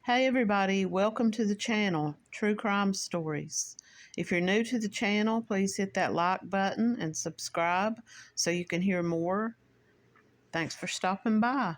Hey everybody, welcome to the channel, True Crime Stories. If you're new to the channel, please hit that like button and subscribe so you can hear more. Thanks for stopping by.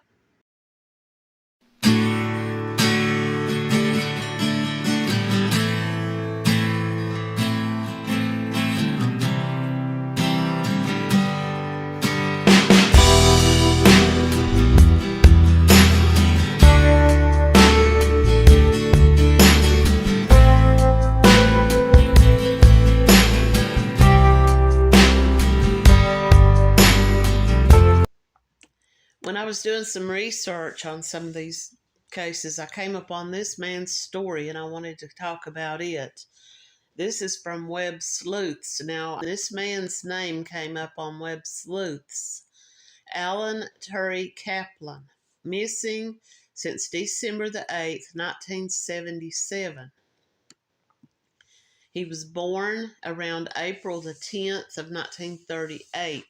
When I was doing some research on some of these cases, I came upon this man's story and I wanted to talk about it. This is from Web Sleuths. Now, this man's name came up on Web Sleuths. Allan Terry Kaplan, missing since December the 8th, 1977. He was born around April the 10th of 1938.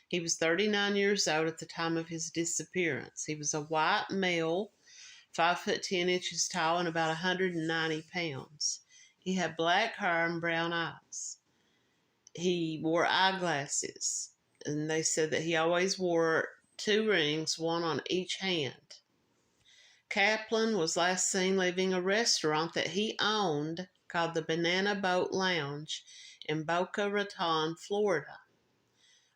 He was 39 years old at the time of his disappearance. He was a white male, 5 foot 10 inches tall and about 190 pounds. He had black hair and brown eyes. He wore eyeglasses, and they said that he always wore 2 rings, one on each hand. Kaplan was last seen leaving a restaurant that he owned called the Banana Boat Lounge in Boca Raton, Florida,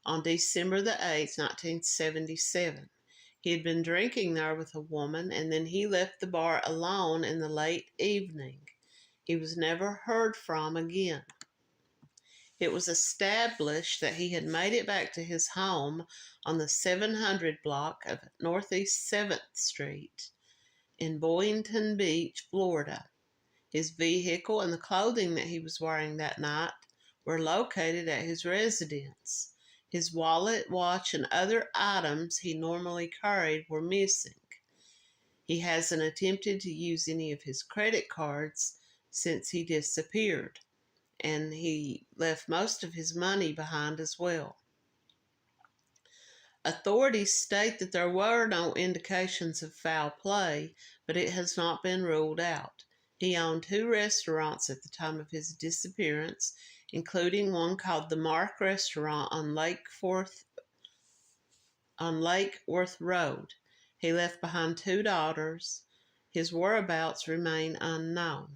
on December the 8th, 1977. He had been drinking there with a woman, and then he left the bar alone in the late evening. He was never heard from again. It was established that he had made it back to his home on the 700 block of Northeast 7th Street in Boynton Beach, Florida. His vehicle and the clothing that he was wearing that night were located at his residence. His wallet, watch, and other items he normally carried were missing. He hasn't attempted to use any of his credit cards since he disappeared, and he left most of his money behind as well. Authorities state that there were no indications of foul play, but it has not been ruled out. He owned 2 restaurants at the time of his disappearance, including one called the Mark Restaurant on Lake Worth Road. He left behind 2 daughters. His whereabouts remain unknown.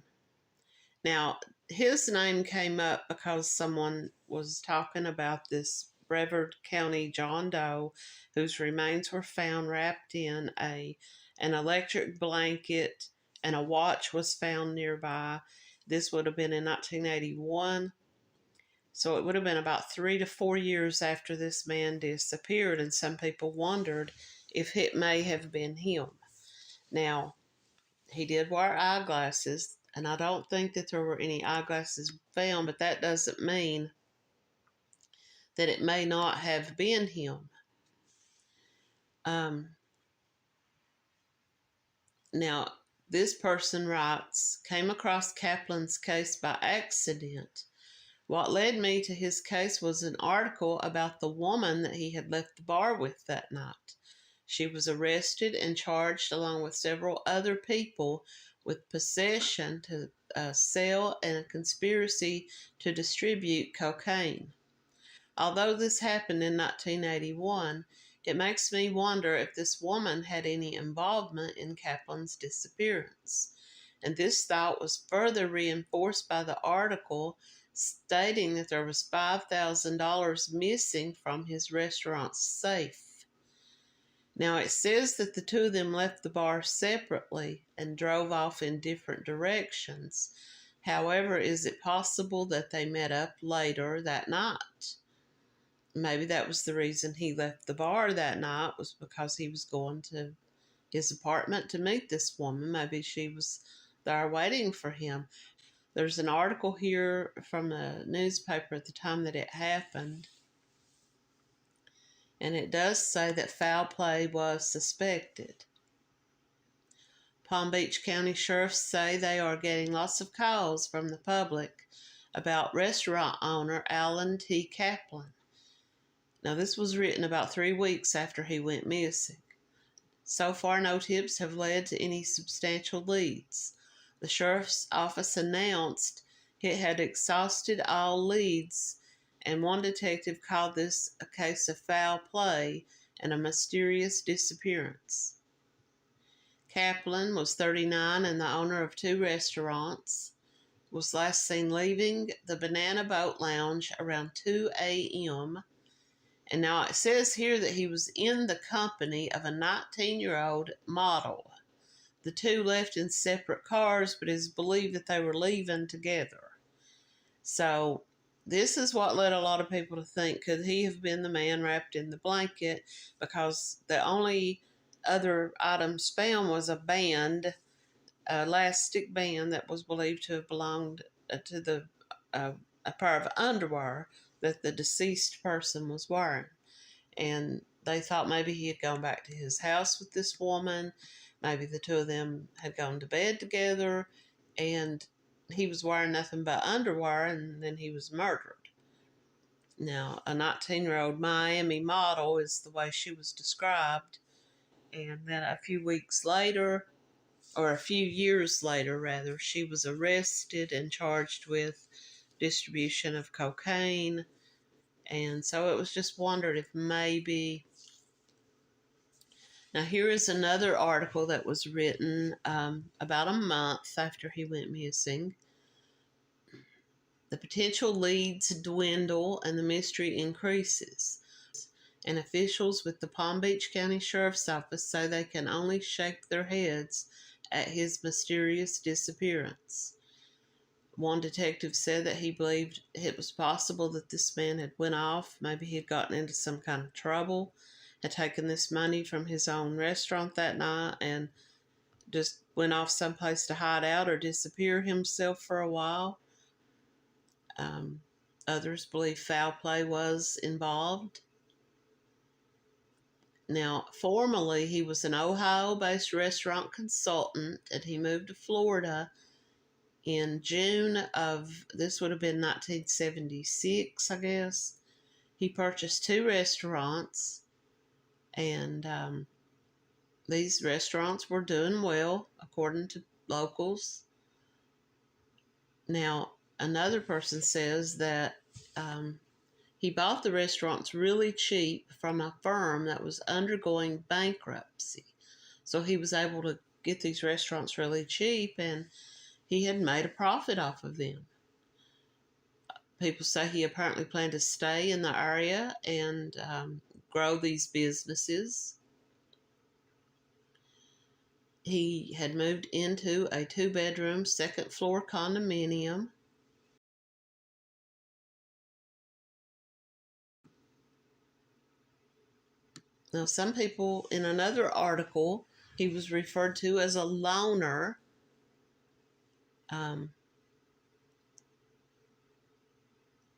Now, his name came up because someone was talking about this Brevard County John Doe whose remains were found wrapped in an electric blanket, and a watch was found nearby. This would have been in 1981. So it would have been about 3 to 4 years after this man disappeared, and some people wondered if it may have been him. Now, he did wear eyeglasses, and I don't think that there were any eyeglasses found, but that doesn't mean that it may not have been him. Now, this person writes, came across Kaplan's case by accident. What led me to his case was an article about the woman that he had left the bar with that night. She was arrested and charged along with several other people with possession to sell and a conspiracy to distribute cocaine. Although this happened in 1981, it makes me wonder if this woman had any involvement in Kaplan's disappearance. And this thought was further reinforced by the article stating that there was $5,000 missing from his restaurant's safe. Now, it says that the 2 of them left the bar separately and drove off in different directions. However, is it possible that they met up later that night? Maybe that was the reason he left the bar that night, was because he was going to his apartment to meet this woman. Maybe she was there waiting for him. There's an article here from the newspaper at the time that it happened, and it does say that foul play was suspected. Palm Beach County sheriffs say they are getting lots of calls from the public about restaurant owner Allan T. Kaplan. Now, this was written about 3 weeks after he went missing. So far, no tips have led to any substantial leads. The sheriff's office announced it had exhausted all leads, and one detective called this a case of foul play and a mysterious disappearance. Kaplan was 39 and the owner of 2 restaurants. Was last seen leaving the Banana Boat Lounge around 2 a.m. And now it says here that he was in the company of a 19-year-old model. The two left in separate cars, but it is believed that they were leaving together. So this is what led a lot of people to think, could he have been the man wrapped in the blanket? Because the only other items found was a band, a elastic band that was believed to have belonged to a pair of underwear that the deceased person was wearing. And they thought maybe he had gone back to his house with this woman. Maybe the two of them had gone to bed together, and he was wearing nothing but underwear, and then he was murdered. Now, a 19-year-old Miami model is the way she was described. And then a few weeks later, or a few years later, rather, she was arrested and charged with distribution of cocaine. And so it was just wondered if maybe. Now, here is another article that was written about a month after he went missing. The potential leads dwindle and the mystery increases. And officials with the Palm Beach County Sheriff's Office say they can only shake their heads at his mysterious disappearance. One detective said that he believed it was possible that this man had went off. Maybe he had gotten into some kind of trouble, had taken this money from his own restaurant that night and just went off someplace to hide out or disappear himself for a while. Others believe foul play was involved. Now, formerly, he was an Ohio-based restaurant consultant, and he moved to Florida in June of, this would have been 1976, I guess. He purchased 2 restaurants, and these restaurants were doing well, according to locals. Now, another person says that he bought the restaurants really cheap from a firm that was undergoing bankruptcy. So he was able to get these restaurants really cheap, and he had made a profit off of them. People say he apparently planned to stay in the area and grow these businesses. He had moved into a 2-bedroom, 2nd-floor condominium. Now, some people, in another article, he was referred to as a loner.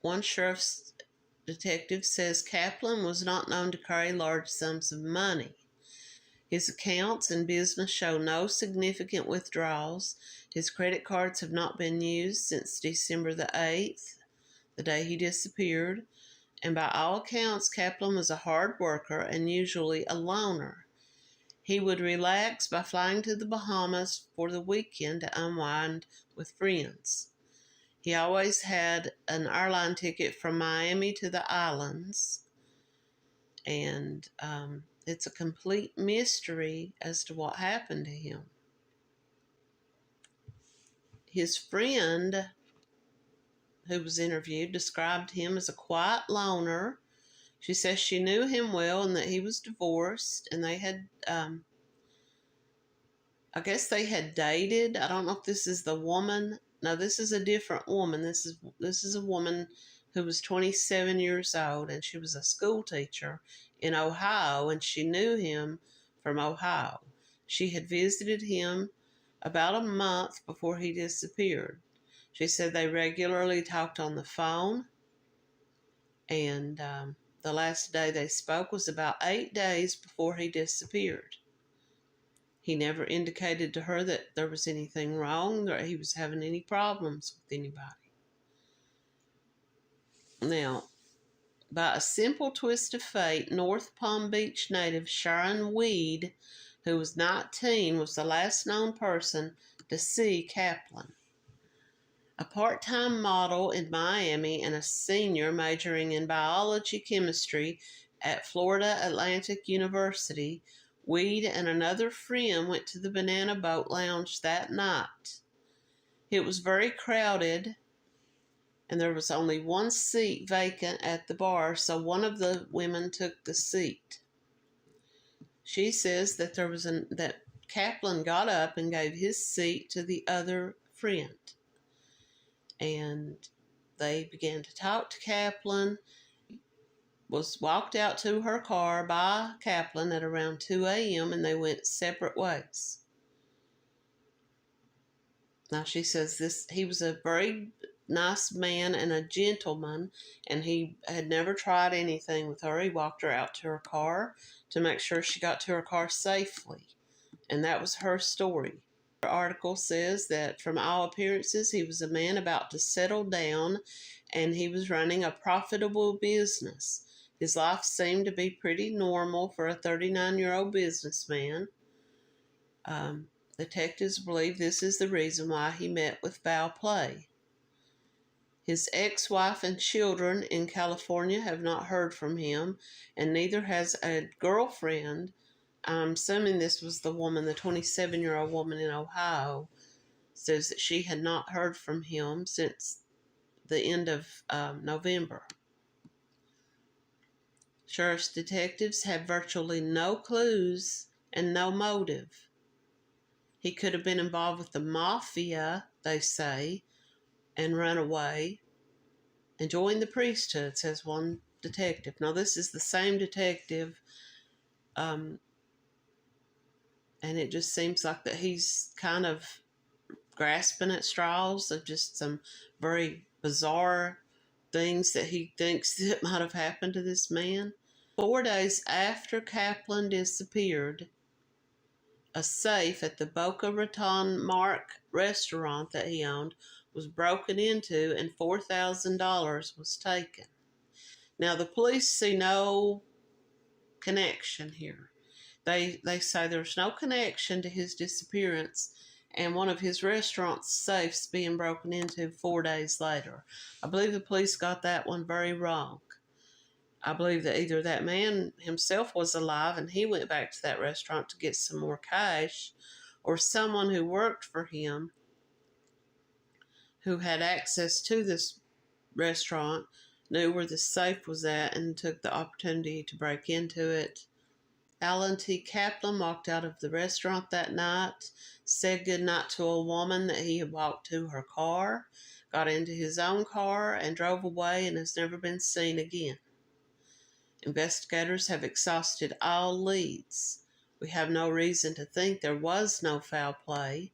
One sheriff's detective says Kaplan was not known to carry large sums of money. His accounts and business show no significant withdrawals. His credit cards have not been used since December the 8th, the day he disappeared. And by all accounts, Kaplan was a hard worker and usually a loner. He would relax by flying to the Bahamas for the weekend to unwind with friends. He always had an airline ticket from Miami to the islands, and it's a complete mystery as to what happened to him. His friend who was interviewed described him as a quiet loner. She says she knew him well and that he was divorced, and they had, I guess they had dated. I don't know if this is the woman. No, this is a different woman. This is a woman who was 27 years old, and she was a school teacher in Ohio, and she knew him from Ohio. She had visited him about a month before he disappeared. She said they regularly talked on the phone, and the last day they spoke was about 8 days before he disappeared. He never indicated to her that there was anything wrong or he was having any problems with anybody. Now, by a simple twist of fate, North Palm Beach native Sharon Weed who was 19, was the last known person to see Kaplan. A part-time model in Miami and a senior majoring in biology chemistry at Florida Atlantic University, Weed and another friend went to the Banana Boat Lounge that night. It was very crowded, and there was only one seat vacant at the bar, so one of the women took the seat. She says that that Kaplan got up and gave his seat to the other friend. And they began to talk to Kaplan. Was walked out to her car by Kaplan at around 2 a.m. and they went separate ways. Now she says he was a very nice man and a gentleman, and he had never tried anything with her. He walked her out to her car to make sure she got to her car safely. And that was her story. The article says that from all appearances, he was a man about to settle down and he was running a profitable business. His life seemed to be pretty normal for a 39-year-old businessman. Detectives believe this is the reason why he met with foul play. His ex-wife and children in California have not heard from him, and neither has a girlfriend. I'm assuming this was the woman, the 27-year-old woman in Ohio, says that she had not heard from him since the end of November. Sheriff's detectives have virtually no clues and no motive. He could have been involved with the mafia, they say, and run away and join the priesthood, says one detective. Now, this is the same detective, and it just seems like that he's kind of grasping at straws of just some very bizarre things that he thinks that might have happened to this man. 4 days after Kaplan disappeared, a safe at the Boca Raton Mark restaurant that he owned was broken into and $4,000 was taken. Now, the police see no connection here. They say there's no connection to his disappearance and one of his restaurant's safes being broken into 4 days later. I believe the police got that one very wrong. I believe that either that man himself was alive and he went back to that restaurant to get some more cash, or someone who worked for him who had access to this restaurant knew where the safe was at and took the opportunity to break into it. Allan T. Kaplan walked out of the restaurant that night, said goodnight to a woman that he had walked to her car, got into his own car, and drove away and has never been seen again. Investigators have exhausted all leads. We have no reason to think there was no foul play.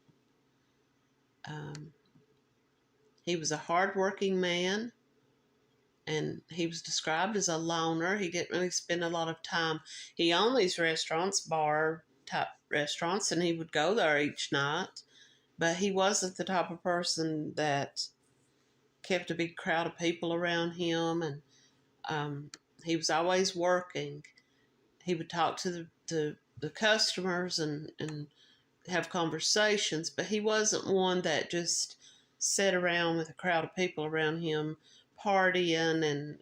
He was a hard-working man, and he was described as a loner. He didn't really spend a lot of time. He owned these restaurants, bar-type restaurants, and he would go there each night. But he wasn't the type of person that kept a big crowd of people around him, and he was always working. He would talk to the customers and have conversations, but he wasn't one that just sat around with a crowd of people around him partying and,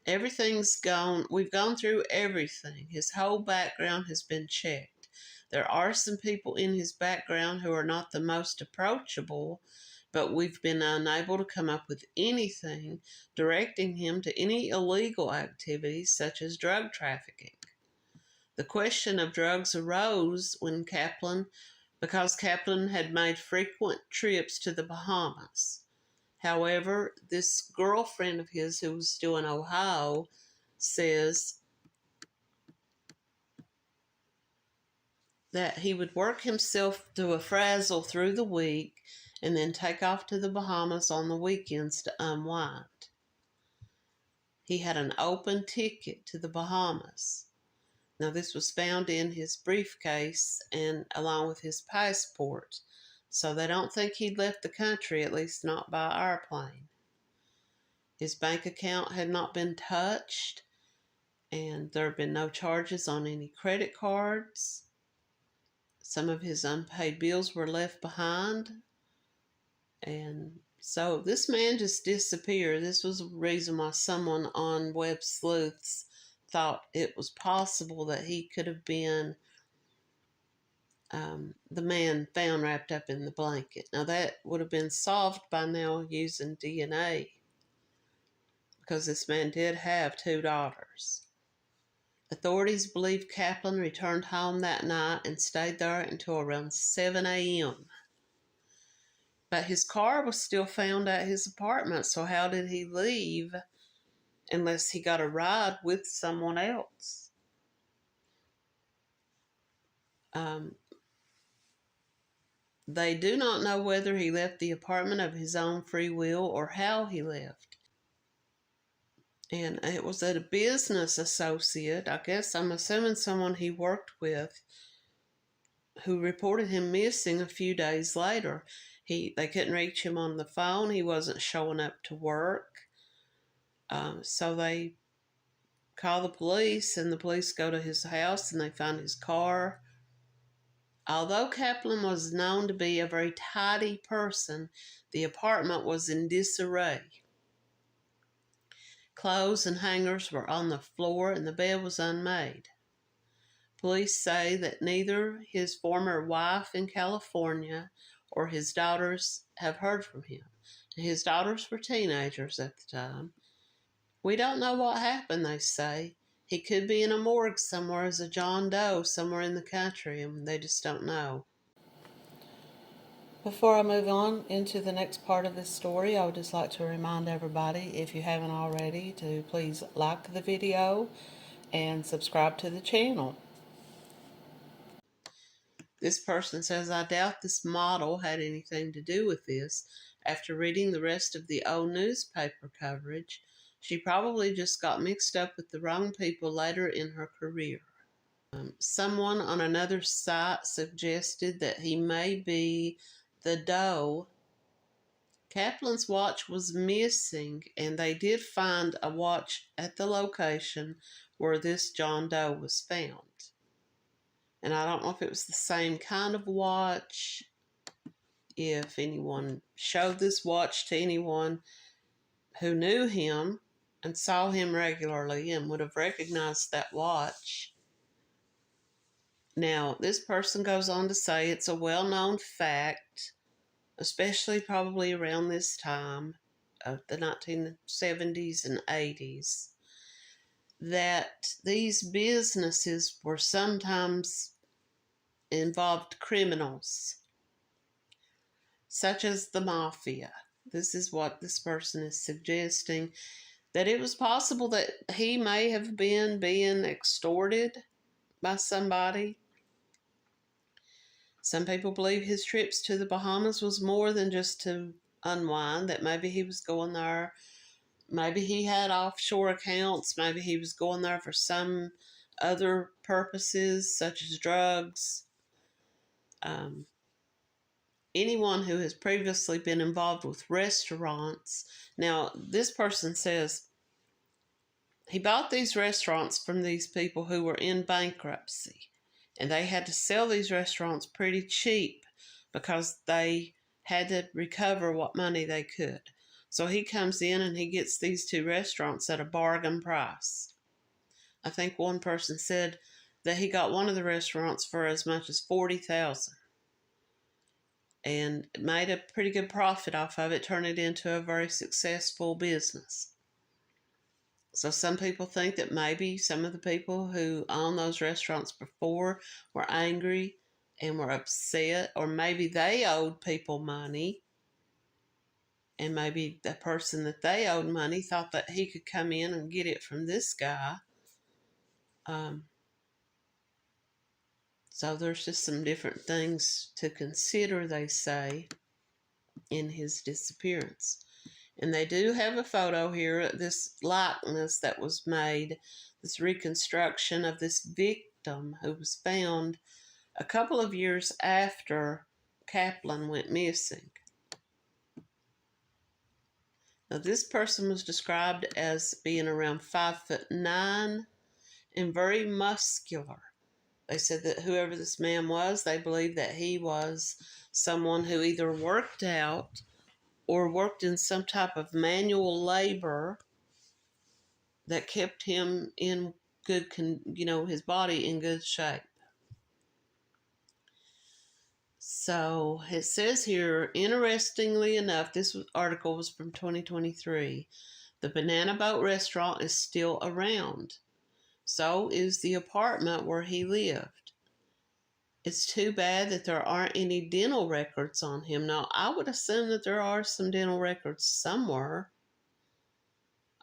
everything's gone. We've gone through everything. His whole background has been checked. There are some people in his background who are not the most approachable, but we've been unable to come up with anything directing him to any illegal activities such as drug trafficking. The question of drugs arose because Kaplan had made frequent trips to the Bahamas. However, this girlfriend of his who was still in Ohio says that he would work himself to a frazzle through the week and then take off to the Bahamas on the weekends to unwind. He had an open ticket to the Bahamas. Now, this was found in his briefcase and along with his passport, so they don't think he'd left the country, at least not by airplane. His bank account had not been touched, and there have been no charges on any credit cards. Some of his unpaid bills were left behind. And so this man just disappeared. This was the reason why someone on Web Sleuths thought it was possible that he could have been the man found wrapped up in the blanket. Now, that would have been solved by now using DNA, because this man did have 2 daughters. Authorities believe Kaplan returned home that night and stayed there until around 7 a.m. But his car was still found at his apartment, so how did he leave unless he got a ride with someone else? They do not know whether he left the apartment of his own free will or how he left. And it was a business associate, I guess, I'm assuming someone he worked with, who reported him missing a few days later. They couldn't reach him on the phone. He wasn't showing up to work. So they call the police, and the police go to his house and they find his car. Although Kaplan was known to be a very tidy person, the apartment was in disarray. Clothes and hangers were on the floor and the bed was unmade. Police say that neither his former wife in California or his daughters have heard from him. His daughters were teenagers at the time. We don't know what happened, they say. He could be in a morgue somewhere as a John Doe somewhere in the country, and they just don't know. Before I move on into the next part of this story, I would just like to remind everybody, if you haven't already, to please like the video and subscribe to the channel. This person says, I doubt this model had anything to do with this. After reading the rest of the old newspaper coverage, she probably just got mixed up with the wrong people later in her career. Someone on another site suggested that he may be the Doe. Kaplan's watch was missing, and they did find a watch at the location where this John Doe was found. And I don't know if it was the same kind of watch, if anyone showed this watch to anyone who knew him and saw him regularly and would have recognized that watch. Now, this person goes on to say it's a well-known fact, especially probably around this time of the 1970s and 80s, that these businesses were sometimes involved criminals, such as the mafia. This is what this person is suggesting, that it was possible that he may have been being extorted by somebody. Some people believe his trips to the Bahamas was more than just to unwind, that maybe he was going there, maybe he had offshore accounts, maybe he was going there for some other purposes, such as drugs. Anyone who has previously been involved with restaurants. Now, this person says he bought these restaurants from these people who were in bankruptcy, and they had to sell these restaurants pretty cheap because they had to recover what money they could. So he comes in and he gets these 2 restaurants at a bargain price. I think one person said that he got one of the restaurants for as much as $40,000. And made a pretty good profit off of it, turned it into a very successful business. So some people think that maybe some of the people who owned those restaurants before were angry and were upset, or maybe they owed people money, and maybe the person that they owed money thought that he could come in and get it from this guy. So there's just some different things to consider, they say, in his disappearance. And they do have a photo here, this likeness that was made, this reconstruction of this victim who was found a couple of years after Kaplan went missing. Now, this person was described as being around 5'9", and very muscular. They said that whoever this man was, they believed that he was someone who either worked out or worked in some type of manual labor that kept him in good, his body in good shape. So it says here, interestingly enough, this article was from 2023. The Banana Boat restaurant is still around. So is the apartment where he lived. It's too bad that there aren't any dental records on him. Now, I would assume that there are some dental records somewhere.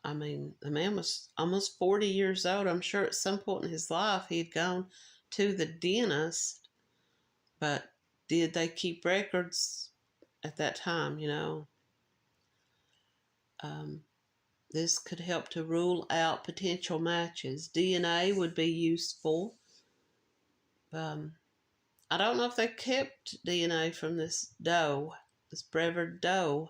I mean, the man was almost 40 years old. I'm sure at some point in his life he had gone to the dentist, but did they keep records at that time, This could help to rule out potential matches. DNA would be useful. I don't know if they kept DNA from this doe, this brevered doe.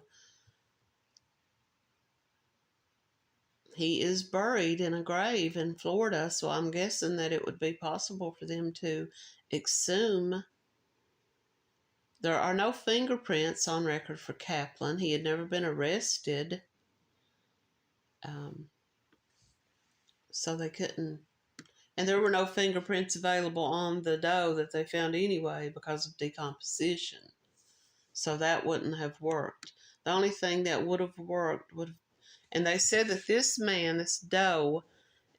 He is buried in a grave in Florida, so I'm guessing that it would be possible for them to exhume. There are no fingerprints on record for Kaplan. He had never been arrested. So they couldn't. And there were no fingerprints available on the doe that they found anyway because of decomposition. So that wouldn't have worked. The only thing that would have worked and they said that this man, this doe,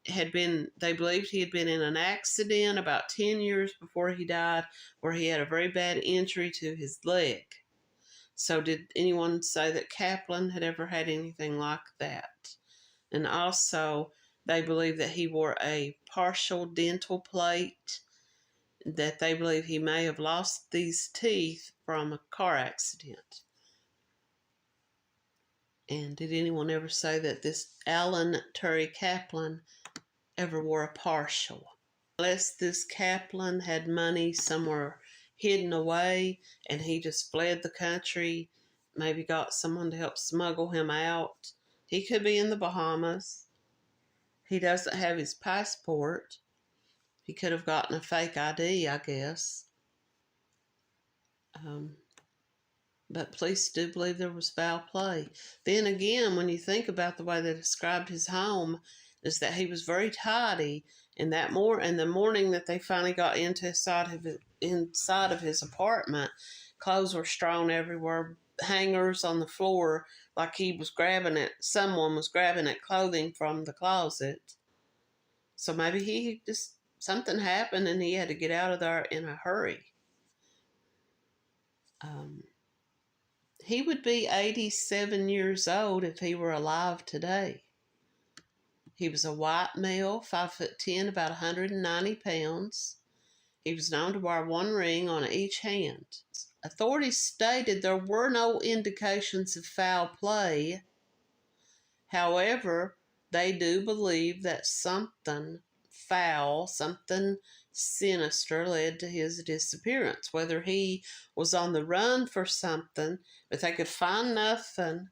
they believed he had been in an accident about 10 years before he died where he had a very bad injury to his leg. So did anyone say that Kaplan had ever had anything like that? And also, they believe that he wore a partial dental plate, that they believe he may have lost these teeth from a car accident. And did anyone ever say that this Allan Terry Kaplan ever wore a partial? Unless this Kaplan had money somewhere hidden away and he just fled the country, maybe got someone to help smuggle him out. He could be in the Bahamas. He doesn't have his passport. He could have gotten a fake ID, I guess. But police do believe there was foul play. Then again, when you think about the way they described his home, is that he was very tidy. And the morning that they finally got inside of his apartment, clothes were strewn everywhere, hangers on the floor, like someone was grabbing at clothing from the closet. So maybe something happened and he had to get out of there in a hurry. He would be 87 years old if he were alive today. He was a white male, 5'10", about 190 pounds. He was known to wear one ring on each hand. Authorities stated there were no indications of foul play. However, they do believe that something foul, something sinister led to his disappearance. Whether he was on the run for something, but they could find nothing.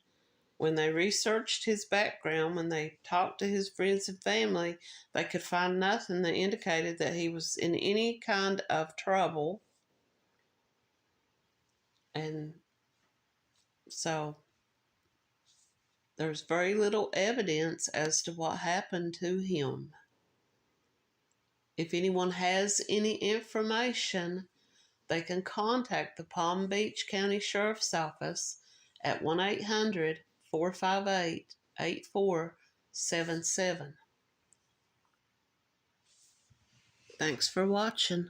When they researched his background, when they talked to his friends and family, they could find nothing that indicated that he was in any kind of trouble. And so there's very little evidence as to what happened to him. If anyone has any information, they can contact the Palm Beach County Sheriff's Office at 1-800-458-8477. Thanks for watching.